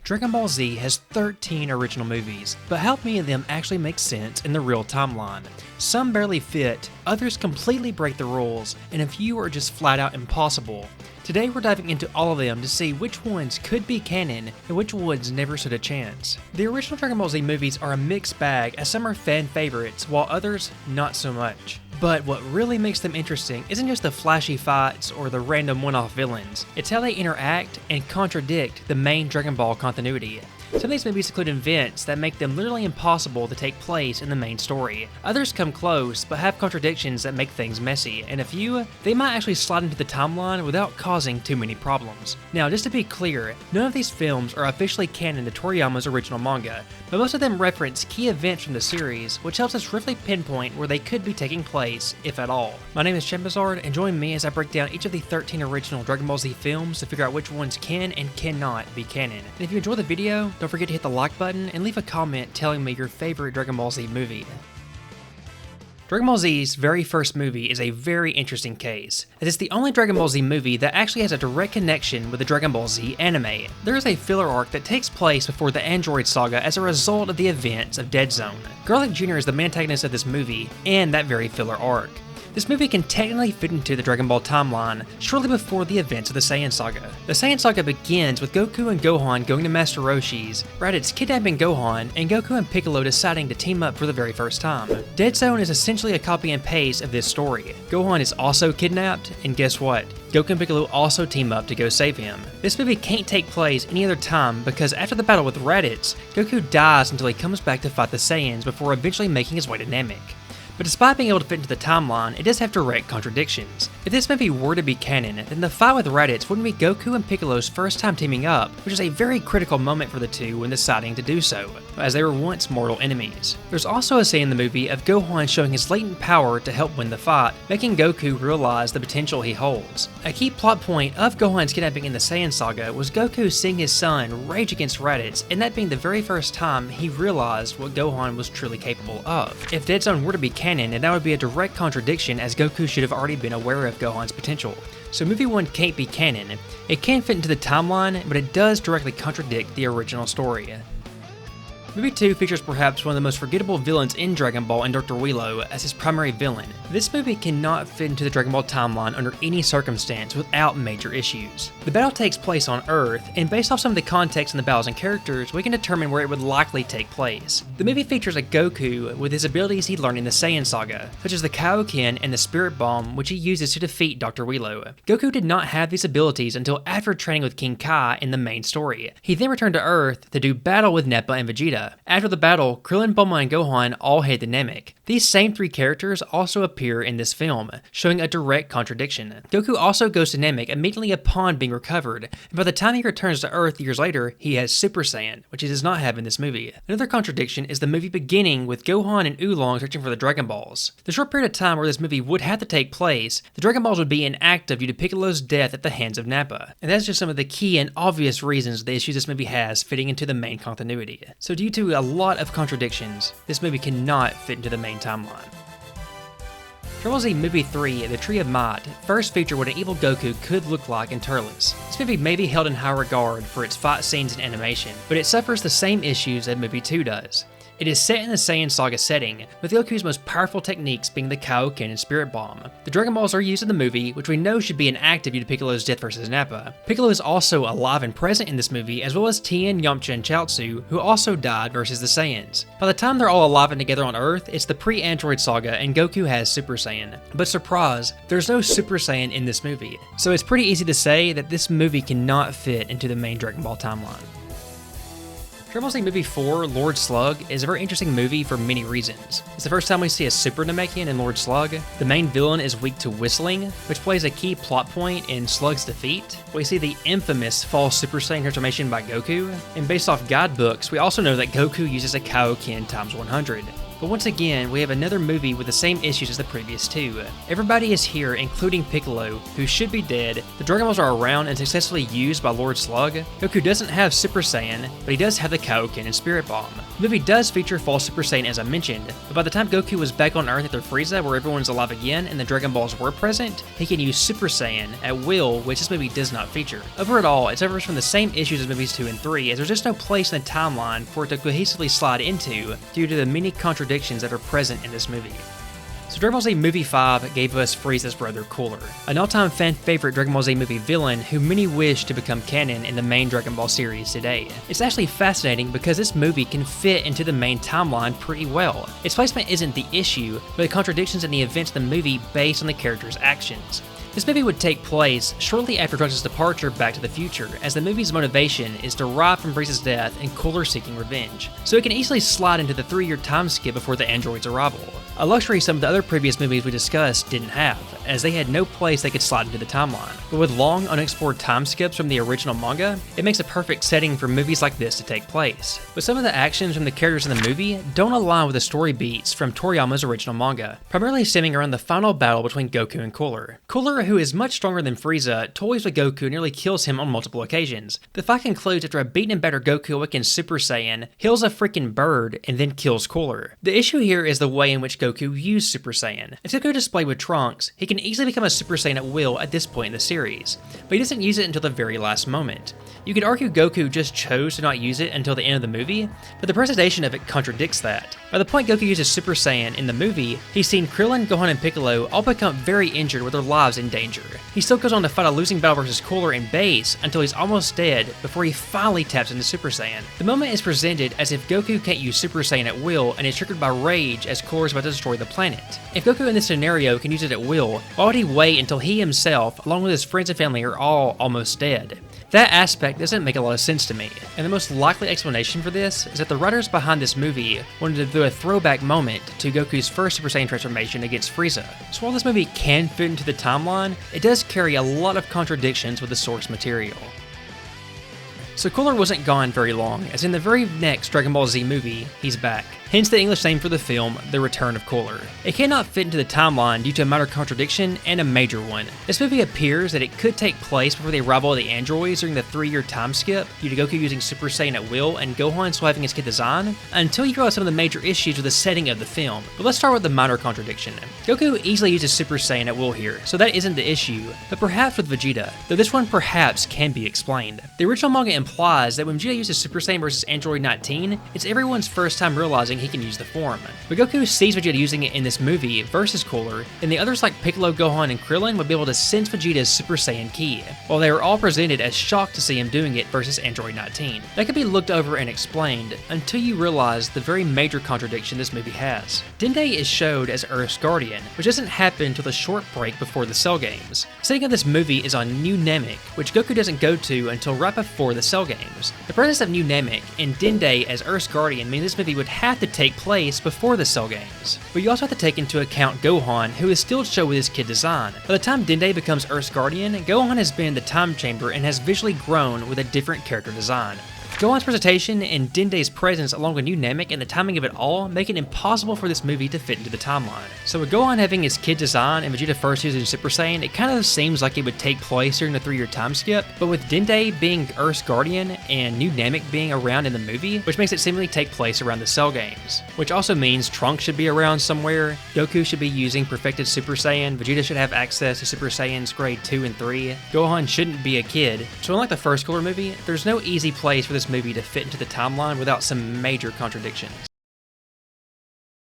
Dragon Ball Z has 13 original movies, but how many of them actually make sense in the real timeline? Some barely fit, others completely break the rules, and a few are just flat out impossible. Today we're diving into all of them to see which ones could be canon and which ones never stood a chance. The original Dragon Ball Z movies are a mixed bag, as some are fan favorites while others not so much. But what really makes them interesting isn't just the flashy fights or the random one-off villains, it's how they interact and contradict the main Dragon Ball continuity. Some of these movies include events that make them literally impossible to take place in the main story. Others come close, but have contradictions that make things messy, and a few, they might actually slide into the timeline without causing too many problems. Now, just to be clear, none of these films are officially canon to Toriyama's original manga, but most of them reference key events from the series, which helps us roughly pinpoint where they could be taking place, if at all. My name is Champazard, and join me as I break down each of the 13 original Dragon Ball Z films to figure out which ones can and cannot be canon. And if you enjoy the video, don't forget to hit the like button and leave a comment telling me your favorite Dragon Ball Z movie. Dragon Ball Z's very first movie is a very interesting case, as it's the only Dragon Ball Z movie that actually has a direct connection with the Dragon Ball Z anime. There is a filler arc that takes place before the Android saga as a result of the events of Dead Zone. Garlic Jr. is the main antagonist of this movie, and that very filler arc. This movie can technically fit into the Dragon Ball timeline shortly before the events of the Saiyan Saga. The Saiyan Saga begins with Goku and Gohan going to Master Roshi's, Raditz kidnapping Gohan, and Goku and Piccolo deciding to team up for the very first time. Dead Zone is essentially a copy and paste of this story. Gohan is also kidnapped, and guess what? Goku and Piccolo also team up to go save him. This movie can't take place any other time because after the battle with Raditz, Goku dies until he comes back to fight the Saiyans before eventually making his way to Namek. But despite being able to fit into the timeline, it does have direct contradictions. If this movie were to be canon, then the fight with Raditz wouldn't be Goku and Piccolo's first time teaming up, which is a very critical moment for the two when deciding to do so, as they were once mortal enemies. There's also a scene in the movie of Gohan showing his latent power to help win the fight, making Goku realize the potential he holds. A key plot point of Gohan's kidnapping in the Saiyan Saga was Goku seeing his son rage against Raditz, and that being the very first time he realized what Gohan was truly capable of. If Dead Zone were to be canon, and that would be a direct contradiction as Goku should have already been aware of Gohan's potential. So movie 1 can't be canon. It can fit into the timeline, but it does directly contradict the original story. Movie 2 features perhaps one of the most forgettable villains in Dragon Ball and Dr. Wheelo as his primary villain. This movie cannot fit into the Dragon Ball timeline under any circumstance without major issues. The battle takes place on Earth, and based off some of the context in the battles and characters, we can determine where it would likely take place. The movie features a Goku with his abilities he learned in the Saiyan Saga, such as the Kaioken and the Spirit Bomb, which he uses to defeat Dr. Wheelo. Goku did not have these abilities until after training with King Kai in the main story. He then returned to Earth to do battle with Nappa and Vegeta. After the battle, Krillin, Bulma, and Gohan all head to Namek. These same three characters also appear in this film, showing a direct contradiction. Goku also goes to Namek immediately upon being recovered, and by the time he returns to Earth years later, he has Super Saiyan, which he does not have in this movie. Another contradiction is the movie beginning with Gohan and Oolong searching for the Dragon Balls. The short period of time where this movie would have to take place, the Dragon Balls would be inactive due to Piccolo's death at the hands of Nappa. And that's just some of the key and obvious reasons the issues this movie has fitting into the main continuity. So due to a lot of contradictions, this movie cannot fit into the main timeline. Dragon Ball Z Movie 3, The Tree of Might, first featured what an evil Goku could look like in Turles. This movie may be held in high regard for its fight scenes and animation, but it suffers the same issues that Movie 2 does. It is set in the Saiyan Saga setting, with Goku's most powerful techniques being the Kaioken and Spirit Bomb. The Dragon Balls are used in the movie, which we know should be inactive due to Piccolo's death versus Nappa. Piccolo is also alive and present in this movie, as well as Tien, Yamcha, and Chaozu, who also died versus the Saiyans. By the time they're all alive and together on Earth, it's the pre-Android Saga, and Goku has Super Saiyan. But surprise, there's no Super Saiyan in this movie. So it's pretty easy to say that this movie cannot fit into the main Dragon Ball timeline. Dragon Ball Z Movie 4, Lord Slug, is a very interesting movie for many reasons. It's the first time we see a Super Namekian in Lord Slug. The main villain is weak to whistling, which plays a key plot point in Slug's defeat. We see the infamous false Super Saiyan transformation by Goku, and based off guidebooks, we also know that Goku uses a Kaioken times 100. But once again, we have another movie with the same issues as the previous two. Everybody is here, including Piccolo, who should be dead. The Dragon Balls are around and successfully used by Lord Slug. Goku doesn't have Super Saiyan, but he does have the Kaioken and Spirit Bomb. The movie does feature Fall Super Saiyan as I mentioned, but by the time Goku was back on Earth after Frieza where everyone's alive again and the Dragon Balls were present, he can use Super Saiyan at will, which this movie does not feature. Overall, it suffers from the same issues as movies 2 and 3, as there's just no place in the timeline for it to cohesively slide into due to the many contradictions that are present in this movie. So Dragon Ball Z Movie 5 gave us Frieza's brother Cooler, an all-time fan favorite Dragon Ball Z movie villain who many wish to become canon in the main Dragon Ball series today. It's actually fascinating because this movie can fit into the main timeline pretty well. Its placement isn't the issue, but the contradictions in the events of the movie based on the character's actions. This movie would take place shortly after Trunks' departure Back to the Future, as the movie's motivation is derived from Frieza's death and Cooler seeking revenge, so it can easily slide into the 3-year time skip before the android's arrival. A luxury some of the other previous movies we discussed didn't have, as they had no place they could slide into the timeline. But with long, unexplored time skips from the original manga, it makes a perfect setting for movies like this to take place. But some of the actions from the characters in the movie don't align with the story beats from Toriyama's original manga, primarily stemming around the final battle between Goku and Cooler. Cooler, who is much stronger than Frieza, toys with Goku and nearly kills him on multiple occasions. The fight concludes after a beaten and battered Goku awakens Super Saiyan, heals a freaking bird, and then kills Cooler. The issue here is the way in which Goku used Super Saiyan. As Goku displayed with Trunks, he can easily become a Super Saiyan at will at this point in the series, but he doesn't use it until the very last moment. You could argue Goku just chose to not use it until the end of the movie, but the presentation of it contradicts that. By the point Goku uses Super Saiyan in the movie, he's seen Krillin, Gohan, and Piccolo all become very injured with their lives in danger. He still goes on to fight a losing battle versus Cooler in base until he's almost dead before he finally taps into Super Saiyan. The moment is presented as if Goku can't use Super Saiyan at will and is triggered by rage as Cooler is about to destroy the planet. If Goku in this scenario can use it at will, why would he wait until he himself, along with his friends and family, are all almost dead? That aspect doesn't make a lot of sense to me, and the most likely explanation for this is that the writers behind this movie wanted to do a throwback moment to Goku's first Super Saiyan transformation against Frieza. So while this movie can fit into the timeline, it does carry a lot of contradictions with the source material. So Cooler wasn't gone very long, as in the very next Dragon Ball Z movie, he's back. Hence the English name for the film, The Return of Cooler. It cannot fit into the timeline due to a minor contradiction and a major one. This movie appears that it could take place before the arrival of the androids during the 3-year time skip, due to Goku using Super Saiyan at will and Gohan still having his kid design, until you realize some of the major issues with the setting of the film. But let's start with the minor contradiction. Goku easily uses Super Saiyan at will here, so that isn't the issue, but perhaps with Vegeta, though this one perhaps can be explained. The original manga implies that when Vegeta uses Super Saiyan versus Android 19, it's everyone's first time realizing he can use the form. But Goku sees Vegeta using it in this movie versus Cooler, and the others like Piccolo, Gohan, and Krillin would be able to sense Vegeta's Super Saiyan ki, while they were all presented as shocked to see him doing it versus Android 19. That could be looked over and explained until you realize the very major contradiction this movie has. Dende is showed as Earth's guardian, which doesn't happen until the short break before the Cell games. The setting of this movie is on New Namek, which Goku doesn't go to until right before the Cell games. The presence of New Namek and Dende as Earth's guardian means this movie would have to take place before the Cell games. But you also have to take into account Gohan, who is still shown with his kid design. By the time Dende becomes Earth's guardian, Gohan has been in the time chamber and has visually grown with a different character design. Gohan's presentation and Dende's presence along with New Namek and the timing of it all make it impossible for this movie to fit into the timeline. So with Gohan having his kid design and Vegeta first using Super Saiyan, it kind of seems like it would take place during the 3-year time skip, but with Dende being Earth's guardian and New Namek being around in the movie, which makes it seemingly take place around the Cell games. Which also means Trunks should be around somewhere, Goku should be using perfected Super Saiyan, Vegeta should have access to Super Saiyans grade 2 and 3, Gohan shouldn't be a kid. So unlike the first Cooler movie, there's no easy place for this movie to fit into the timeline without some major contradictions.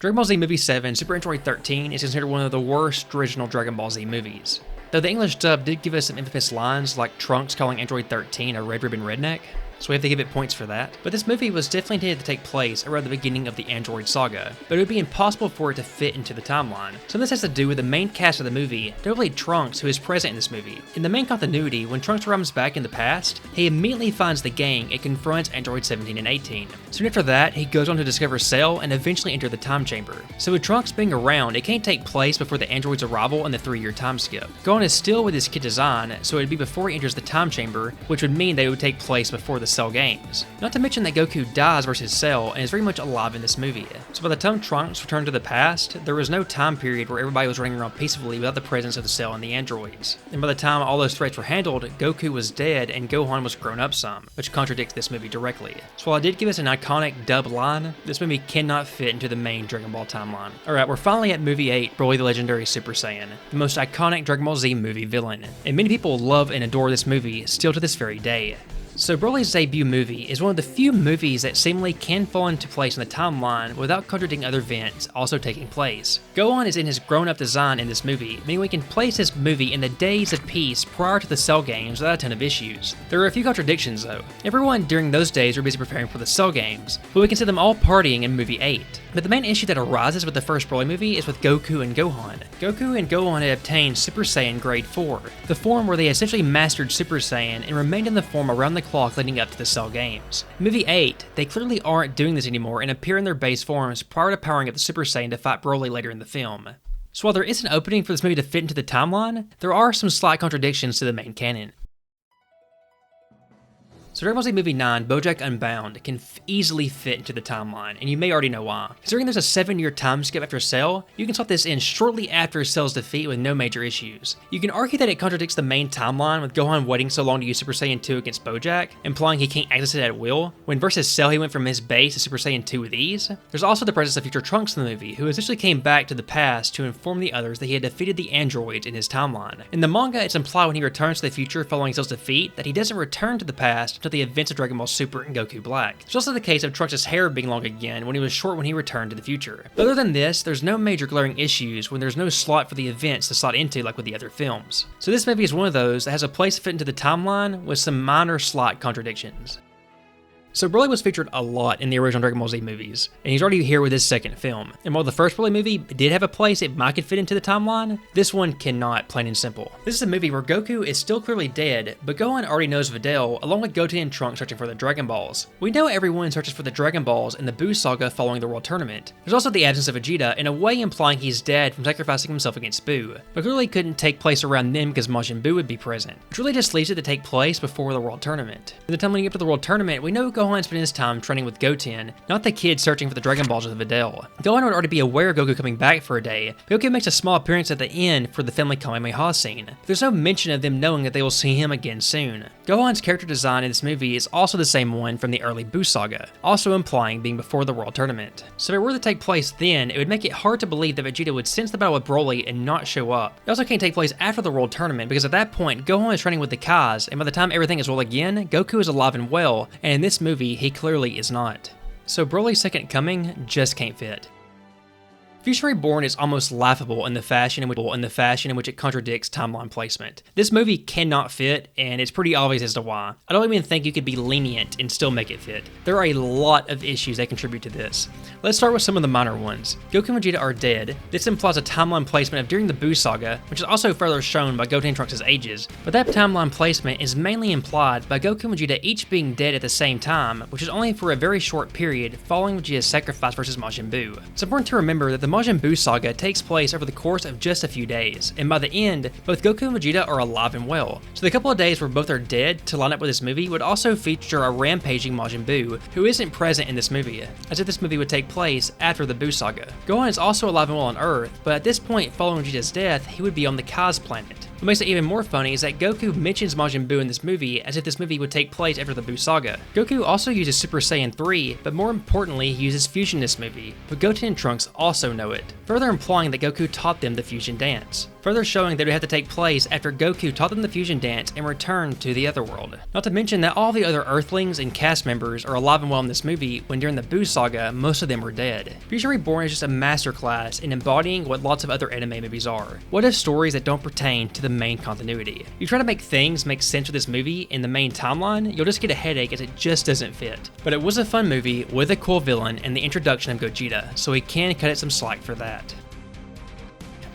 Dragon Ball Z Movie 7 Super Android 13 is considered one of the worst original Dragon Ball Z movies. Though the English dub did give us some infamous lines like Trunks calling Android 13 a red ribbon redneck, so we have to give it points for that. But this movie was definitely intended to take place around the beginning of the Android saga, but it would be impossible for it to fit into the timeline. Some of this has to do with the main cast of the movie, notably Trunks, who is present in this movie. In the main continuity, when Trunks comes back in the past, he immediately finds the gang and confronts Android 17 and 18. Soon after that, he goes on to discover Cell and eventually enter the time chamber. So with Trunks being around, it can't take place before the android's arrival and the 3-year time skip. Gohan is still with his kid design, so it would be before he enters the time chamber, which would mean they would take place before the Cell games. Not to mention that Goku dies versus Cell and is very much alive in this movie. So by the time Trunks returned to the past, there was no time period where everybody was running around peacefully without the presence of the Cell and the androids. And by the time all those threats were handled, Goku was dead and Gohan was grown up some, which contradicts this movie directly. So while I did give us an iconic dub line, this movie cannot fit into the main Dragon Ball timeline. Alright, we're finally at movie 8, Broly the Legendary Super Saiyan, the most iconic Dragon Ball Z movie villain. And many people love and adore this movie still to this very day. So Broly's debut movie is one of the few movies that seemingly can fall into place in the timeline without contradicting other events also taking place. Gohan is in his grown-up design in this movie, meaning we can place this movie in the days of peace prior to the Cell games without a ton of issues. There are a few contradictions though. Everyone during those days were busy preparing for the Cell games, but we can see them all partying in movie 8. But the main issue that arises with the first Broly movie is with Goku and Gohan. Goku and Gohan had obtained Super Saiyan Grade 4, the form where they essentially mastered Super Saiyan and remained in the form around the clock leading up to the Cell games. In movie 8, they clearly aren't doing this anymore and appear in their base forms prior to powering up the Super Saiyan to fight Broly later in the film. So while there is an opening for this movie to fit into the timeline, there are some slight contradictions to the main canon. So Dragon Ball Z Movie 9, BoJack Unbound, can easily fit into the timeline, and you may already know why. Considering there's a 7-year time skip after Cell, you can slot this in shortly after Cell's defeat with no major issues. You can argue that it contradicts the main timeline with Gohan waiting so long to use Super Saiyan 2 against BoJack, implying he can't access it at will, when versus Cell he went from his base to Super Saiyan 2 with ease. There's also the presence of future Trunks in the movie, who essentially came back to the past to inform the others that he had defeated the androids in his timeline. In the manga, it's implied when he returns to the future following Cell's defeat that he doesn't return to the past until the events of Dragon Ball Super and Goku Black. There's also the case of Trunks' hair being long again when he was short when he returned to the future. But other than this, there's no major glaring issues when there's no slot for the events to slot into like with the other films. So this movie is one of those that has a place to fit into the timeline with some minor slot contradictions. So Broly was featured a lot in the original Dragon Ball Z movies, and he's already here with his second film. And while the first Broly movie did have a place it might could fit into the timeline, this one cannot, plain and simple. This is a movie where Goku is still clearly dead, but Gohan already knows Videl, along with Goten and Trunks searching for the Dragon Balls. We know everyone searches for the Dragon Balls in the Buu saga following the World Tournament. There's also the absence of Vegeta, in a way implying he's dead from sacrificing himself against Buu, but clearly couldn't take place around them because Majin Buu would be present, which really just leaves it to take place before the World Tournament. In the time leading up to the World Tournament, we know Gohan spent his time training with Goten, not the kid searching for the Dragon Balls with Videl. Gohan would already be aware of Goku coming back for a day, but Goku makes a small appearance at the end for the family Kamehameha scene. There's no mention of them knowing that they will see him again soon. Gohan's character design in this movie is also the same one from the early Buu saga, also implying being before the World Tournament. So if it were to take place then, it would make it hard to believe that Vegeta would sense the battle with Broly and not show up. It also can't take place after the World Tournament because at that point, Gohan is training with the Kais, and by the time everything is well again, Goku is alive and well, and in this movie, he clearly is not. So Broly's second coming just can't fit. Fusion Reborn is almost laughable in the fashion in which it contradicts timeline placement. This movie cannot fit, and it's pretty obvious as to why. I don't even think you could be lenient and still make it fit. There are a lot of issues that contribute to this. Let's start with some of the minor ones. Goku and Vegeta are dead. This implies a timeline placement of during the Buu saga, which is also further shown by Goten and Trunks' ages, but that timeline placement is mainly implied by Goku and Vegeta each being dead at the same time, which is only for a very short period following Vegeta's sacrifice versus Majin Buu. It's important to remember that the Majin Buu saga takes place over the course of just a few days, and by the end, both Goku and Vegeta are alive and well. So the couple of days where both are dead to line up with this movie would also feature a rampaging Majin Buu, who isn't present in this movie, as if this movie would take place after the Buu saga. Gohan is also alive and well on Earth, but at this point following Vegeta's death, he would be on the Kai's planet. What makes it even more funny is that Goku mentions Majin Buu in this movie as if this movie would take place after the Buu saga. Goku also uses Super Saiyan 3, but more importantly, he uses Fusion in this movie, but Goten and Trunks also know it, further implying that Goku taught them the Fusion dance, further showing that it would have to take place after Goku taught them the Fusion dance and returned to the Otherworld. Not to mention that all the other Earthlings and cast members are alive and well in this movie when during the Buu saga, most of them were dead. Fusion Reborn is just a masterclass in embodying what lots of other anime movies are. What if stories that don't pertain to the main continuity? You try to make things make sense with this movie in the main timeline, you'll just get a headache as it just doesn't fit. But it was a fun movie with a cool villain and the introduction of Gogeta, so we can cut it some slack for that.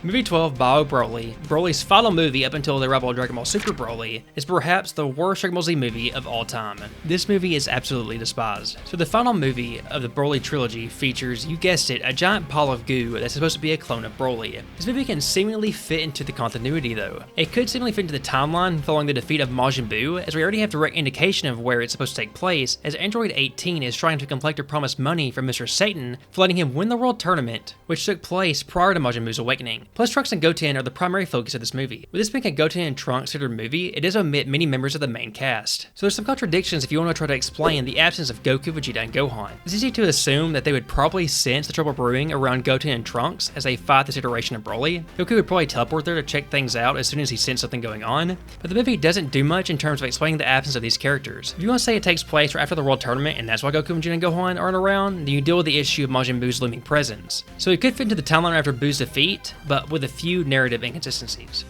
Movie 12, Bio Broly, Broly's final movie up until the arrival of Dragon Ball Super Broly, is perhaps the worst Dragon Ball Z movie of all time. This movie is absolutely despised. So the final movie of the Broly trilogy features, you guessed it, a giant pile of goo that's supposed to be a clone of Broly. This movie can seemingly fit into the continuity though. It could seemingly fit into the timeline following the defeat of Majin Buu, as we already have direct indication of where it's supposed to take place, as Android 18 is trying to collect her promised money from Mr. Satan for letting him win the World Tournament, which took place prior to Majin Buu's awakening. Plus, Trunks and Goten are the primary focus of this movie. With this being a Goten and Trunks centered movie, it does omit many members of the main cast. So there's some contradictions if you want to try to explain the absence of Goku, Vegeta, and Gohan. It's easy to assume that they would probably sense the trouble brewing around Goten and Trunks as they fight this iteration of Broly. Goku would probably teleport there to check things out as soon as he sensed something going on, but the movie doesn't do much in terms of explaining the absence of these characters. If you want to say it takes place right after the World Tournament and that's why Goku, Vegeta, and Gohan aren't around, then you deal with the issue of Majin Buu's looming presence. So it could fit into the timeline after Buu's defeat, but with a few narrative inconsistencies.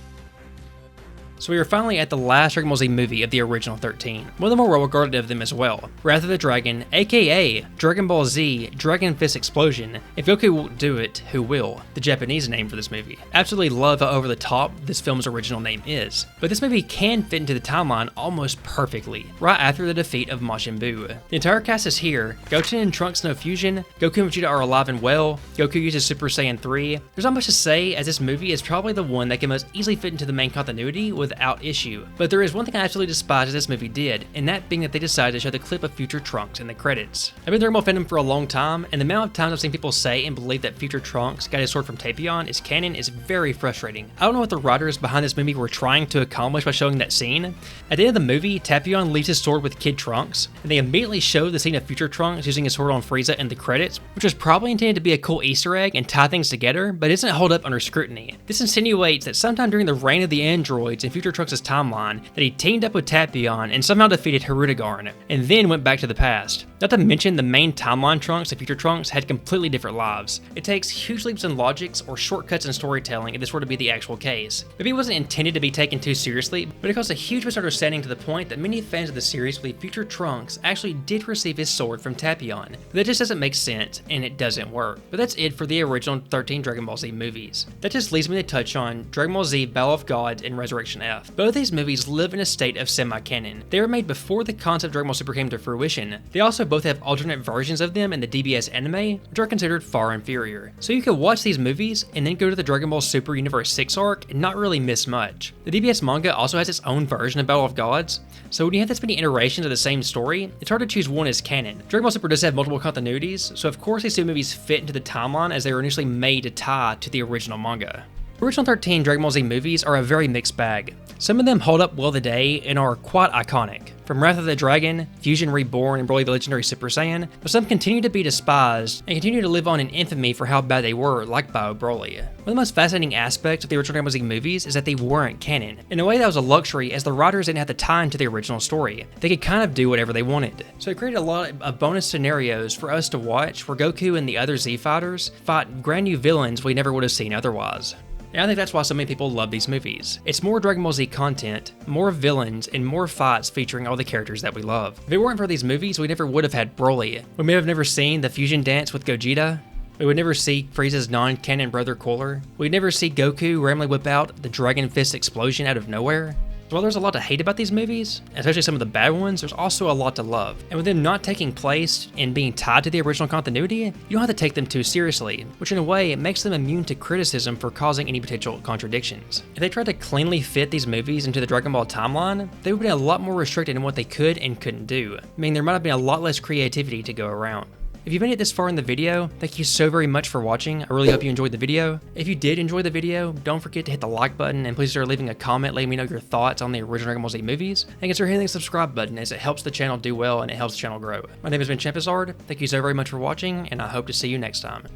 So we are finally at the last Dragon Ball Z movie of the original 13, one of the more well regarded of them as well, Wrath of the Dragon, aka Dragon Ball Z Dragon Fist Explosion. If Goku won't do it, who will? The Japanese name for this movie. Absolutely love how over the top this film's original name is, but this movie can fit into the timeline almost perfectly, right after the defeat of Majin Buu. The entire cast is here, Goten and Trunks no fusion, Goku and Vegeta are alive and well, Goku uses Super Saiyan 3. There's not much to say, as this movie is probably the one that can most easily fit into the main continuity without issue. But there is one thing I absolutely despise this movie did, and that being that they decided to show the clip of future Trunks in the credits. I've been Dragon Ball fandom for a long time, and the amount of times I've seen people say and believe that future Trunks got his sword from Tapion is canon is very frustrating. I don't know what the writers behind this movie were trying to accomplish by showing that scene. At the end of the movie, Tapion leaves his sword with Kid Trunks, and they immediately show the scene of future Trunks using his sword on Frieza in the credits, which was probably intended to be a cool Easter egg and tie things together, but it doesn't hold up under scrutiny. This insinuates that sometime during the reign of the androids in future Trunks' timeline, that he teamed up with Tapion and somehow defeated Hirudegarn, and then went back to the past. Not to mention the main timeline Trunks and future Trunks had completely different lives. It takes huge leaps in logics or shortcuts in storytelling if this were to be the actual case. Maybe it wasn't intended to be taken too seriously, but it caused a huge misunderstanding to the point that many fans of the series believe future Trunks actually did receive his sword from Tapion. But that just doesn't make sense, and it doesn't work. But that's it for the original 13 Dragon Ball Z movies. That just leaves me to touch on Dragon Ball Z Battle of Gods and Resurrection F. Both these movies live in a state of semi-canon. They were made before the concept of Dragon Ball Super came to fruition. They also both have alternate versions of them in the DBS anime, which are considered far inferior. So you could watch these movies and then go to the Dragon Ball Super Universe 6 arc and not really miss much. The DBS manga also has its own version of Battle of Gods, so when you have this many iterations of the same story, it's hard to choose one as canon. Dragon Ball Super does have multiple continuities, so of course these two movies fit into the timeline as they were initially made to tie to the original manga. The original 13 Dragon Ball Z movies are a very mixed bag. Some of them hold up well today and are quite iconic, from Wrath of the Dragon, Fusion Reborn, and Broly the Legendary Super Saiyan, but some continue to be despised and continue to live on in infamy for how bad they were, like Bio Broly. One of the most fascinating aspects of the original Dragon Ball Z movies is that they weren't canon. In a way that was a luxury, as the writers didn't have to tie into the original story. They could kind of do whatever they wanted. So it created a lot of bonus scenarios for us to watch where Goku and the other Z fighters fought brand new villains we never would have seen otherwise. And I think that's why so many people love these movies. It's more Dragon Ball Z content, more villains, and more fights featuring all the characters that we love. If it weren't for these movies, we never would have had Broly. We may have never seen the fusion dance with Gogeta. We would never see Frieza's non-canon brother Cooler. We'd never see Goku randomly whip out the Dragon Fist explosion out of nowhere. So while there's a lot to hate about these movies, especially some of the bad ones, there's also a lot to love. And with them not taking place and being tied to the original continuity, you don't have to take them too seriously, which in a way it makes them immune to criticism for causing any potential contradictions. If they tried to cleanly fit these movies into the Dragon Ball timeline, they would be a lot more restricted in what they could and couldn't do, meaning there might have been a lot less creativity to go around. If you've made it this far in the video, thank you so very much for watching. I really hope you enjoyed the video. If you did enjoy the video, don't forget to hit the like button and please start leaving a comment letting me know your thoughts on the original Dragon Ball Z movies. And consider hitting the subscribe button as it helps the channel do well and it helps the channel grow. My name has been Champizard. Thank you so very much for watching and I hope to see you next time.